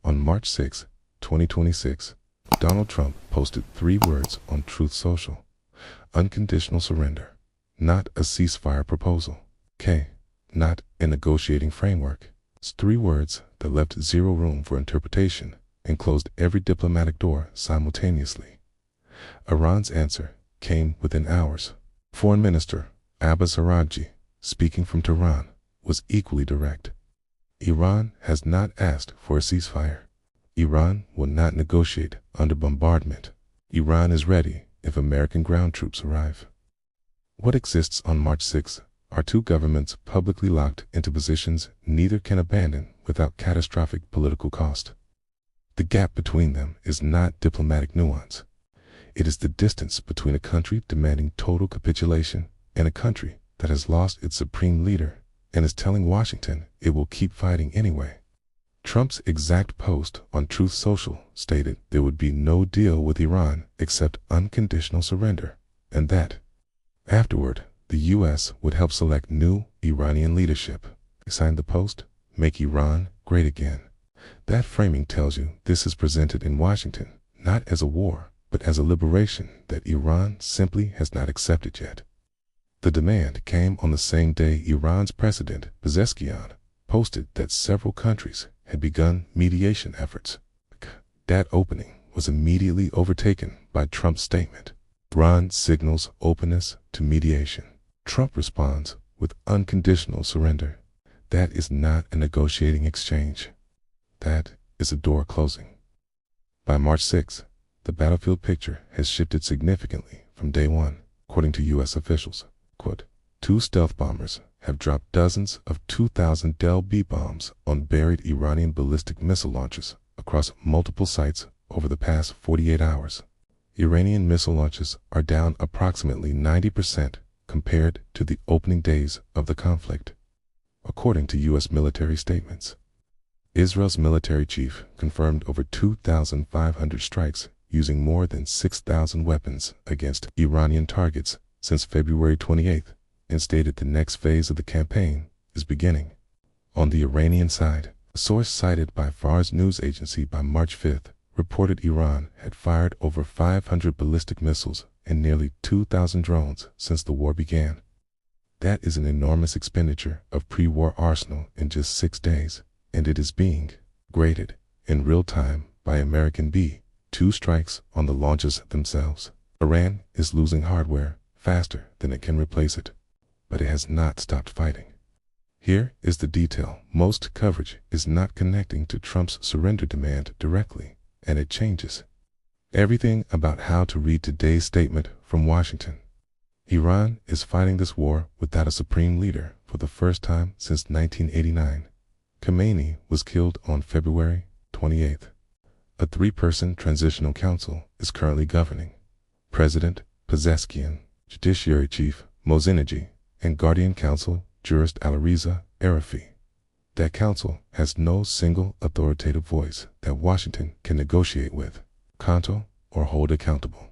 On March 6, 2026, Donald Trump posted 3 words on Truth Social: unconditional surrender, not a ceasefire proposal. Not a negotiating framework. It's 3 words that left zero room for interpretation and closed every diplomatic door simultaneously. Iran's answer came within hours. Foreign Minister Abbas Araghchi, speaking from Tehran, was equally direct. Iran has not asked for a ceasefire. Iran will not negotiate under bombardment. Iran is ready if American ground troops arrive. What exists on March 6 are 2 governments publicly locked into positions neither can abandon without catastrophic political cost. The gap between them is not diplomatic nuance. It is the distance between a country demanding total capitulation and a country that has lost its supreme leader and is telling Washington it will keep fighting anyway. Trump's exact post on Truth Social stated there would be no deal with Iran except unconditional surrender, and that afterward, the U.S. would help select new Iranian leadership. He signed the post, "Make Iran Great Again." That framing tells you this is presented in Washington not as a war, but as a liberation that Iran simply has not accepted yet. The demand came on the same day Iran's President Pezeshkian posted that several countries had begun mediation efforts. That opening was immediately overtaken by Trump's statement. Iran signals openness to mediation. Trump responds with unconditional surrender. That is not a negotiating exchange. That is a door closing. By March 6, the battlefield picture has shifted significantly from day one, according to U.S. officials. Quote, 2 stealth bombers have dropped dozens of 2,000 Del B bombs on buried Iranian ballistic missile launchers across multiple sites over the past 48 hours. Iranian missile launches are down approximately 90% compared to the opening days of the conflict, according to U.S. military statements. Israel's military chief confirmed over 2,500 strikes using more than 6,000 weapons against Iranian targets since February 28 and stated the next phase of the campaign is beginning. On the Iranian side, a source cited by Fars news agency by March 5 reported Iran had fired over 500 ballistic missiles and nearly 2,000 drones since the war began. That is an enormous expenditure of pre-war arsenal in just 6 days, and it is being graded in real time by American B-2 strikes on the launches themselves. Iran is losing hardware faster than it can replace it, but it has not stopped fighting. Here is the detail. Most coverage is not connecting to Trump's surrender demand directly, and it changes everything about how to read today's statement from Washington. Iran is fighting this war without a supreme leader for the first time since 1989. Khamenei was killed on February 28. A 3-person transitional council is currently governing. President Pezeshkian, Judiciary Chief Mozinegi, and Guardian Council Jurist Alireza Arafi. That council has no single authoritative voice that Washington can negotiate with, counter, or hold accountable.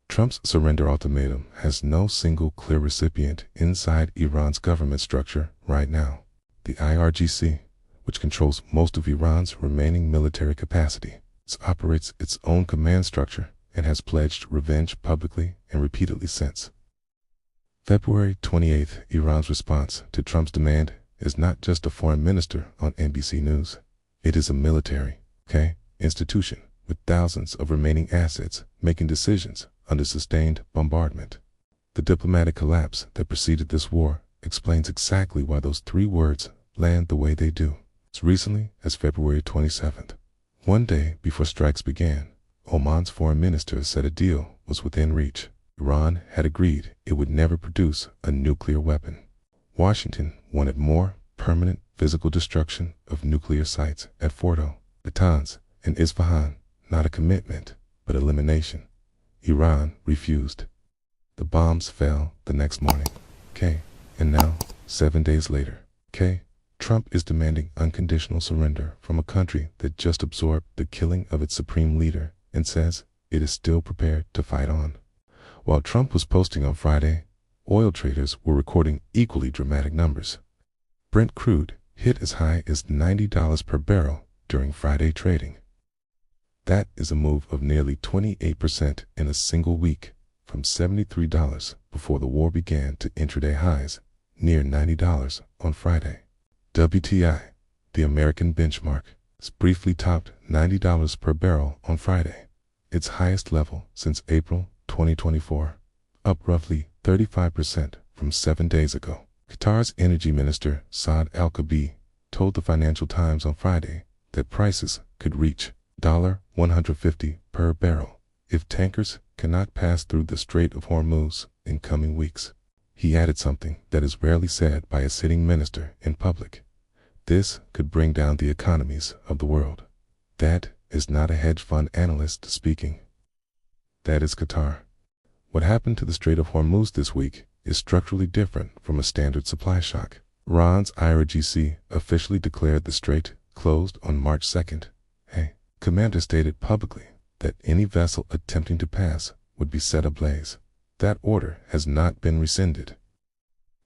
Trump's surrender ultimatum has no single clear recipient inside Iran's government structure right now. The IRGC, which controls most of Iran's remaining military capacity, operates its own command structure and has pledged revenge publicly and repeatedly since. February 28th, Iran's response to Trump's demand is not just a foreign minister on NBC News. It is a military, institution with thousands of remaining assets making decisions under sustained bombardment. The diplomatic collapse that preceded this war explains exactly why those 3 words land the way they do. As recently as February 27th, one day before strikes began, Oman's foreign minister said a deal was within reach. Iran had agreed it would never produce a nuclear weapon. Washington wanted more permanent physical destruction of nuclear sites at Fordo, Natanz, and Isfahan, not a commitment, but elimination. Iran refused. The bombs fell the next morning. And now, 7 days later, Trump is demanding unconditional surrender from a country that just absorbed the killing of its supreme leader and says it is still prepared to fight on. While Trump was posting on Friday, oil traders were recording equally dramatic numbers. Brent crude hit as high as $90 per barrel during Friday trading. That is a move of nearly 28% in a single week, from $73 before the war began to intraday highs near $90 on Friday. WTI, the American benchmark, briefly topped $90 per barrel on Friday, its highest level since April 2024, up roughly 35% from 7 days ago. Qatar's energy minister Saad Al-Kaabi told the Financial Times on Friday that prices could reach $150 per barrel if tankers cannot pass through the Strait of Hormuz in coming weeks. He added something that is rarely said by a sitting minister in public. This could bring down the economies of the world. That is not a hedge fund analyst speaking. That is Qatar. What happened to the Strait of Hormuz this week is structurally different from a standard supply shock. Iran's Araghchi officially declared the strait closed on March 2nd. Commander stated publicly that any vessel attempting to pass would be set ablaze. That order has not been rescinded.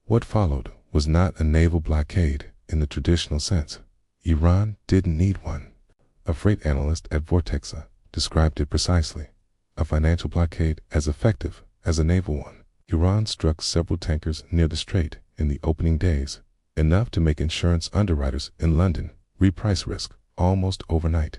What followed was not a naval blockade in the traditional sense. Iran didn't need one. A freight analyst at Vortexa described it precisely. A financial blockade as effective as a naval one. Iran struck several tankers near the strait in the opening days, enough to make insurance underwriters in London reprice risk almost overnight.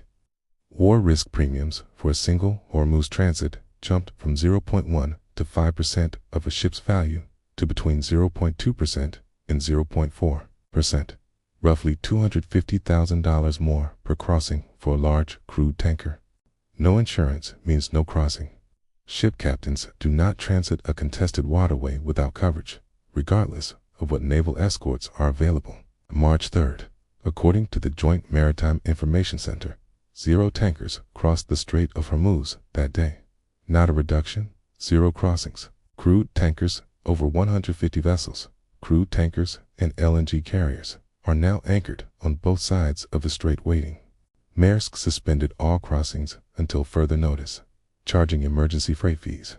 War risk premiums for a single Hormuz transit jumped from 0.1 to 5% of a ship's value to between 0.2% and 0.4%, roughly $250,000 more per crossing for a large crude tanker. No insurance means no crossing. Ship captains do not transit a contested waterway without coverage, regardless of what naval escorts are available. March 3rd, according to the Joint Maritime Information Center, 0 tankers crossed the Strait of Hormuz that day. Not a reduction, 0 crossings. Crude tankers, over 150 vessels, crude tankers and LNG carriers, are now anchored on both sides of the strait waiting. Maersk suspended all crossings until further notice, charging emergency freight fees.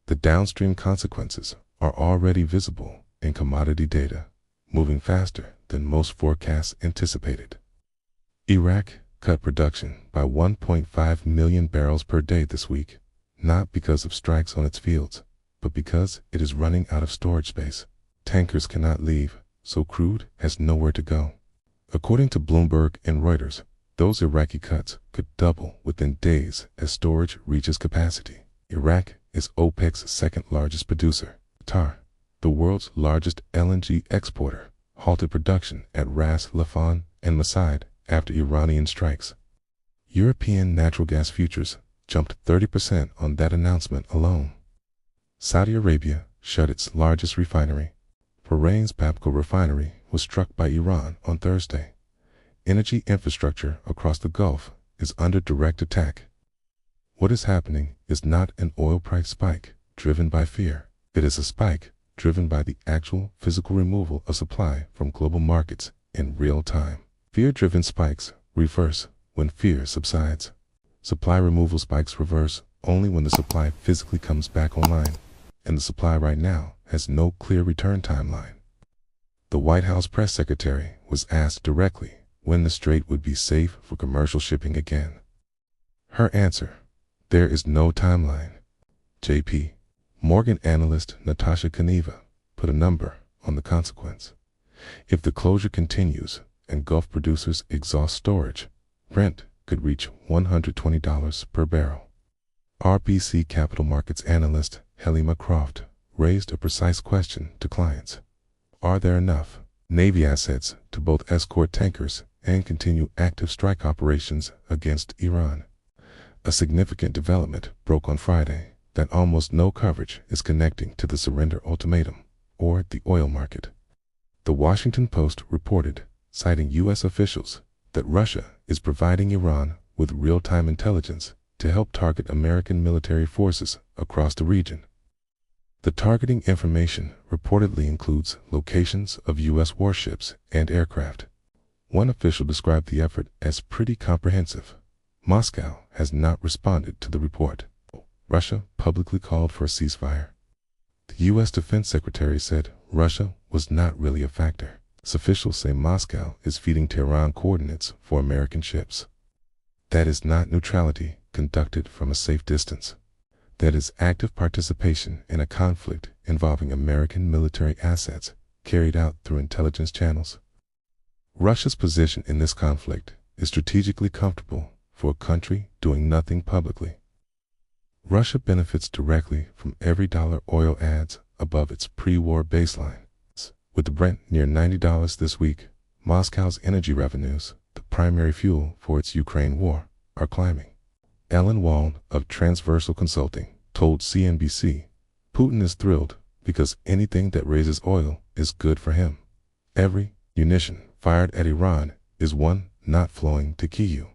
The downstream consequences are already visible in commodity data, moving faster than most forecasts anticipated. Iraq cut production by 1.5 million barrels per day this week, not because of strikes on its fields, but because it is running out of storage space. Tankers cannot leave, so crude has nowhere to go. According to Bloomberg and Reuters, those Iraqi cuts could double within days as storage reaches capacity. Iraq is OPEC's second largest producer. Qatar, the world's largest LNG exporter, halted production at Ras Laffan and Masad after Iranian strikes. European natural gas futures jumped 30% on that announcement alone. Saudi Arabia shut its largest refinery. Bahrain's Babco refinery was struck by Iran on Thursday. Energy infrastructure across the Gulf is under direct attack. What is happening is not an oil price spike driven by fear. It is a spike driven by the actual physical removal of supply from global markets in real time. Fear-driven spikes reverse when fear subsides. Supply removal spikes reverse only when the supply physically comes back online, and the supply right now has no clear return timeline. The White House press secretary was asked directly when the strait would be safe for commercial shipping again. Her answer: there is no timeline. JP Morgan analyst Natasha Kaneva put a number on the consequence. If the closure continues and Gulf producers exhaust storage, Brent could reach $120 per barrel. RBC Capital Markets analyst Helima Croft raised a precise question to clients. Are there enough Navy assets to both escort tankers and continue active strike operations against Iran? A significant development broke on Friday that almost no coverage is connecting to the surrender ultimatum or the oil market. The Washington Post reported, citing U.S. officials, that Russia is providing Iran with real-time intelligence to help target American military forces across the region. The targeting information reportedly includes locations of U.S. warships and aircraft. One official described the effort as pretty comprehensive. Moscow has not responded to the report. Russia publicly called for a ceasefire. The U.S. Defense Secretary said Russia was not really a factor. Officials say Moscow is feeding Tehran coordinates for American ships. That is not neutrality conducted from a safe distance. That is active participation in a conflict involving American military assets carried out through intelligence channels. Russia's position in this conflict is strategically comfortable for a country doing nothing publicly. Russia benefits directly from every dollar oil adds above its pre-war baseline. With the Brent near $90 this week, Moscow's energy revenues, the primary fuel for its Ukraine war, are climbing. Ellen Wald of Transversal Consulting told CNBC, Putin is thrilled because anything that raises oil is good for him. Every munition fired at Iran is one not flowing to Kyiv.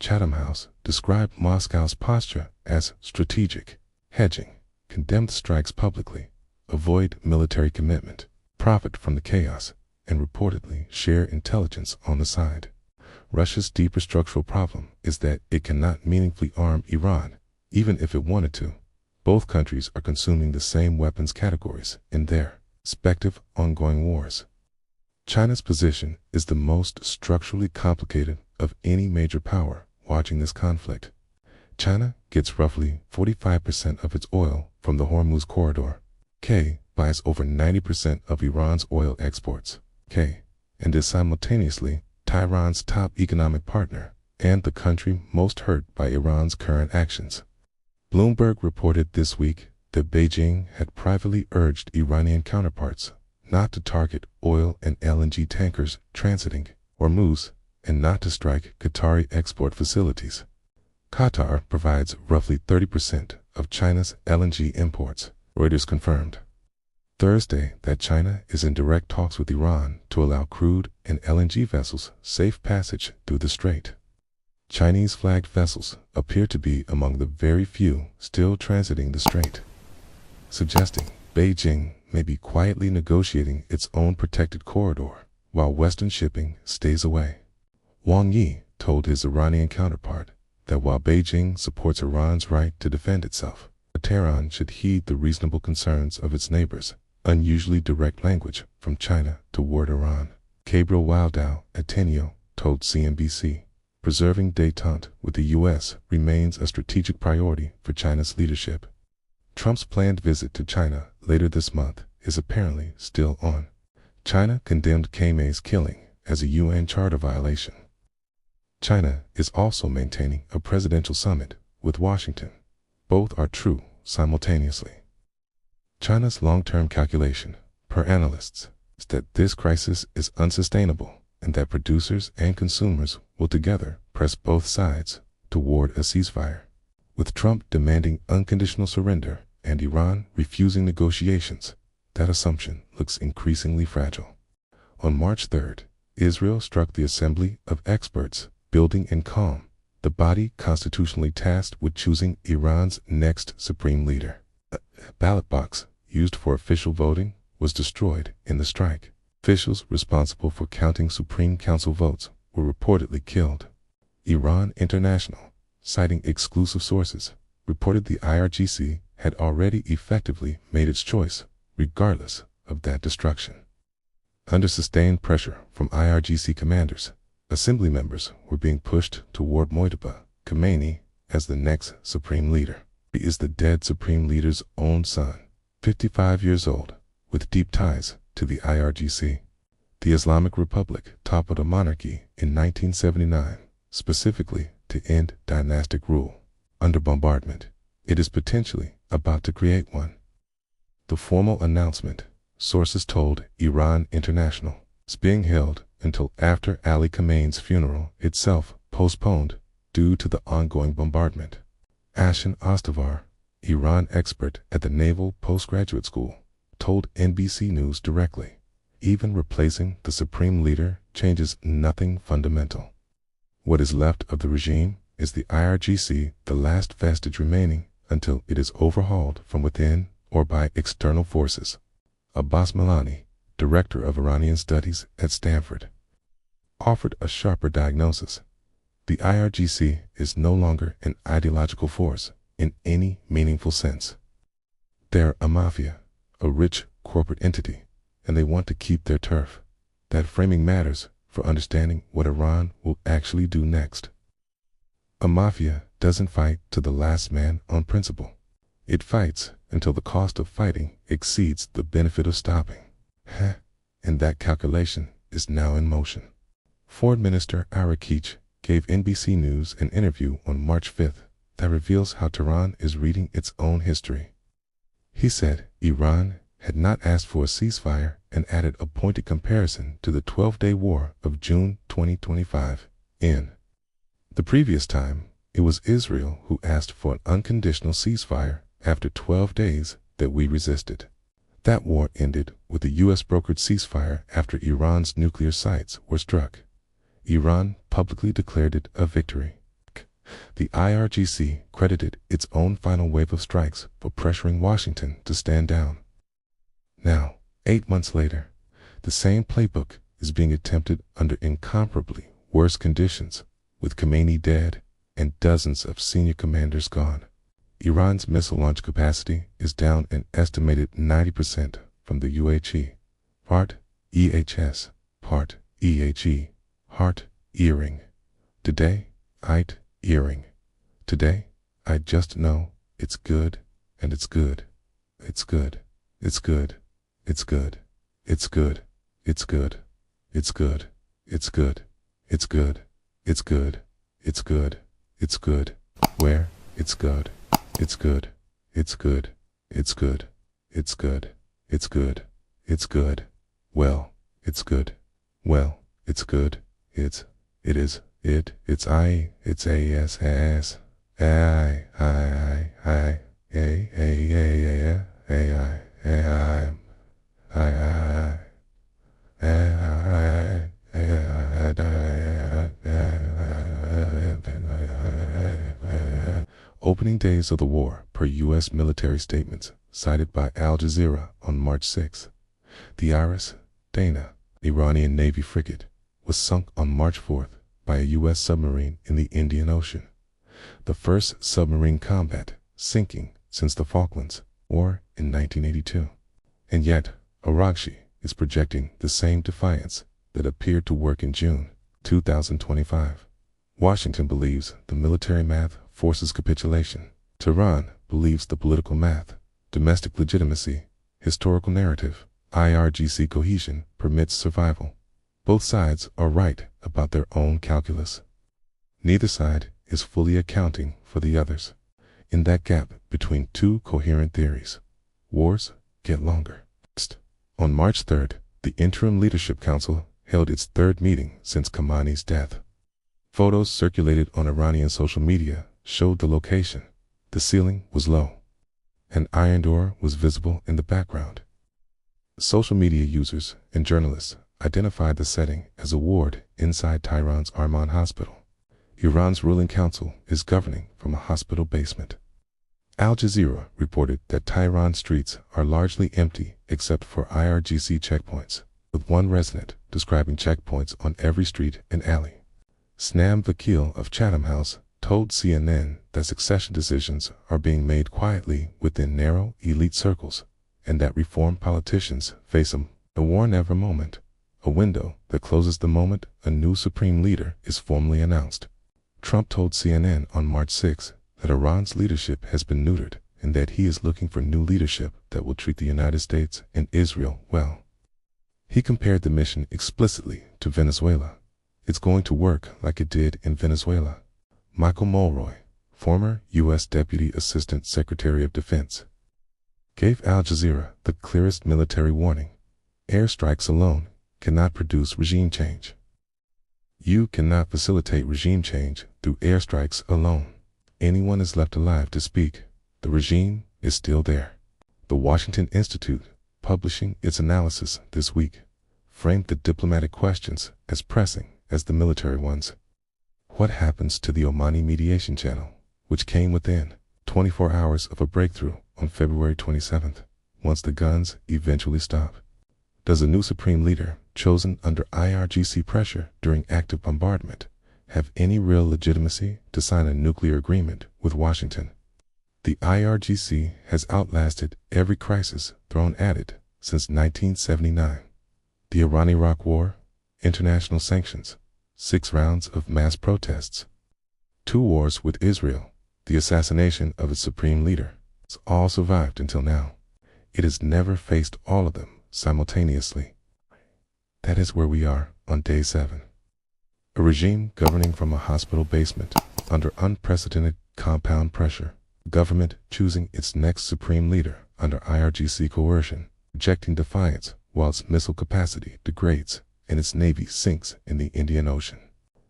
Chatham House described Moscow's posture as strategic, hedging, condemned strikes publicly, avoid military commitment, profit from the chaos, and reportedly share intelligence on the side. Russia's deeper structural problem is that it cannot meaningfully arm Iran, even if it wanted to. Both countries are consuming the same weapons categories in their respective ongoing wars. China's position is the most structurally complicated of any major power watching this conflict. China gets roughly 45% of its oil from the Hormuz corridor. K buys over 90% of Iran's oil exports. K and is simultaneously Tehran's top economic partner and the country most hurt by Iran's current actions. Bloomberg reported this week that Beijing had privately urged Iranian counterparts not to target oil and LNG tankers transiting Hormuz and not to strike Qatari export facilities. Qatar provides roughly 30% of China's LNG imports, Reuters confirmed Thursday that China is in direct talks with Iran to allow crude and LNG vessels safe passage through the strait. Chinese-flagged vessels appear to be among the very few still transiting the strait, suggesting Beijing may be quietly negotiating its own protected corridor while Western shipping stays away. Wang Yi told his Iranian counterpart that while Beijing supports Iran's right to defend itself, Tehran should heed the reasonable concerns of its neighbors. Unusually direct language from China toward Iran. Gabriel Wildau Ateneo told CNBC, preserving détente with the U.S. remains a strategic priority for China's leadership. Trump's planned visit to China later this month is apparently still on. China condemned Khamenei's killing as a UN Charter violation. China is also maintaining a presidential summit with Washington. Both are true simultaneously. China's long-term calculation, per analysts, is that this crisis is unsustainable and that producers and consumers will together press both sides toward a ceasefire. With Trump demanding unconditional surrender and Iran refusing negotiations, that assumption looks increasingly fragile. On March 3rd, Israel struck the Assembly of Experts, Building and Calm, the body constitutionally tasked with choosing Iran's next supreme leader. A ballot box used for official voting was destroyed in the strike. Officials responsible for counting Supreme Council votes were reportedly killed. Iran International, citing exclusive sources, reported the IRGC had already effectively made its choice, regardless of that destruction. Under sustained pressure from IRGC commanders, assembly members were being pushed toward Mojtaba Khamenei as the next supreme leader. He is the dead supreme leader's own son, 55 years old, with deep ties to the IRGC. The Islamic Republic toppled a monarchy in 1979, specifically to end dynastic rule. Under bombardment, it is potentially about to create one. The formal announcement, sources told Iran International, is being held until after Ali Khamenei's funeral, itself postponed due to the ongoing bombardment. Ashan Ostavar, Iran expert at the Naval Postgraduate School, told NBC News directly, even replacing the supreme leader changes nothing fundamental. What is left of the regime is the IRGC, the last vestige remaining until it is overhauled from within or by external forces. Abbas Milani, director of Iranian studies at Stanford, offered a sharper diagnosis. The IRGC is no longer an ideological force in any meaningful sense. They're a mafia, a rich corporate entity, and they want to keep their turf. That framing matters for understanding what Iran will actually do next. A mafia doesn't fight to the last man on principle. It fights until the cost of fighting exceeds the benefit of stopping. And that calculation is now in motion. Foreign Minister Araghchi gave NBC News an interview on March 5th that reveals how Tehran is reading its own history. He said Iran had not asked for a ceasefire and added a pointed comparison to the 12-day war of June 2025. In the previous time, it was Israel who asked for an unconditional ceasefire after 12 days that we resisted. That war ended with a U.S.-brokered ceasefire after Iran's nuclear sites were struck. Iran publicly declared it a victory. The IRGC credited its own final wave of strikes for pressuring Washington to stand down. Now, 8 months later, the same playbook is being attempted under incomparably worse conditions, with Khamenei dead and dozens of senior commanders gone. Iran's missile launch capacity is down an estimated 90% from the UHE. Part EHS, part EHE, heart, earring. Today, I'd earring. Today, I just know it's good, and it's good. It's good. It's good. It's good. It's good. It's good. It's good. It's good. It's good. It's good. It's good. It's good. Where? It's good. It's good. It's good. It's good. It's good. It's good. It's good. Well, it's good. Well, it's good. It's it's ASS. Opening days of the war per U.S. military statements cited by Al Jazeera on March 6. The Iris, Dana, Iranian Navy frigate, was sunk on March 4th by a U.S. submarine in the Indian Ocean, the first submarine combat sinking since the Falklands War in 1982. And yet, Araghchi is projecting the same defiance that appeared to work in June 2025. Washington believes the military math forces capitulation. Tehran believes the political math, domestic legitimacy, historical narrative, IRGC cohesion permits survival. Both sides are right about their own calculus. Neither side is fully accounting for the others. In that gap between two coherent theories, wars get longer. On March 3rd, the Interim Leadership Council held its third meeting since Khamenei's death. Photos circulated on Iranian social media showed the location. The ceiling was low. An iron door was visible in the background. Social media users and journalists identified the setting as a ward inside Tehran's Arman Hospital. Iran's ruling council is governing from a hospital basement. Al Jazeera reported that Tehran streets are largely empty except for IRGC checkpoints, with one resident describing checkpoints on every street and alley. Snam Vakil of Chatham House told CNN that succession decisions are being made quietly within narrow elite circles, and that reform politicians face a war-never moment, a window that closes the moment a new supreme leader is formally announced. Trump told CNN on March 6 that Iran's leadership has been neutered and that he is looking for new leadership that will treat the United States and Israel well. He compared the mission explicitly to Venezuela. It's going to work like it did in Venezuela. Michael Mulroy, former U.S. Deputy Assistant Secretary of Defense, gave Al Jazeera the clearest military warning. Airstrikes alone cannot produce regime change. You cannot facilitate regime change through airstrikes alone. Anyone is left alive to speak. The regime is still there. The Washington Institute, publishing its analysis this week, framed the diplomatic questions as pressing as the military ones. What happens to the Omani mediation channel, which came within 24 hours of a breakthrough on February 27th, once the guns eventually stop? Does a new supreme leader, chosen under IRGC pressure during active bombardment, have any real legitimacy to sign a nuclear agreement with Washington? The IRGC has outlasted every crisis thrown at it since 1979. The Iran-Iraq War, international sanctions, 6 rounds of mass protests, 2 wars with Israel, the assassination of its supreme leader. It's all survived until now. It has never faced all of them simultaneously. That is where we are on day 7. A regime governing from a hospital basement under unprecedented compound pressure. Government choosing its next supreme leader under IRGC coercion, rejecting defiance while its missile capacity degrades and its navy sinks in the Indian Ocean.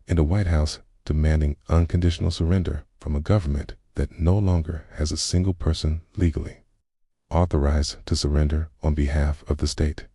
And a White House demanding unconditional surrender from a government that no longer has a single person legally authorized to surrender on behalf of the state.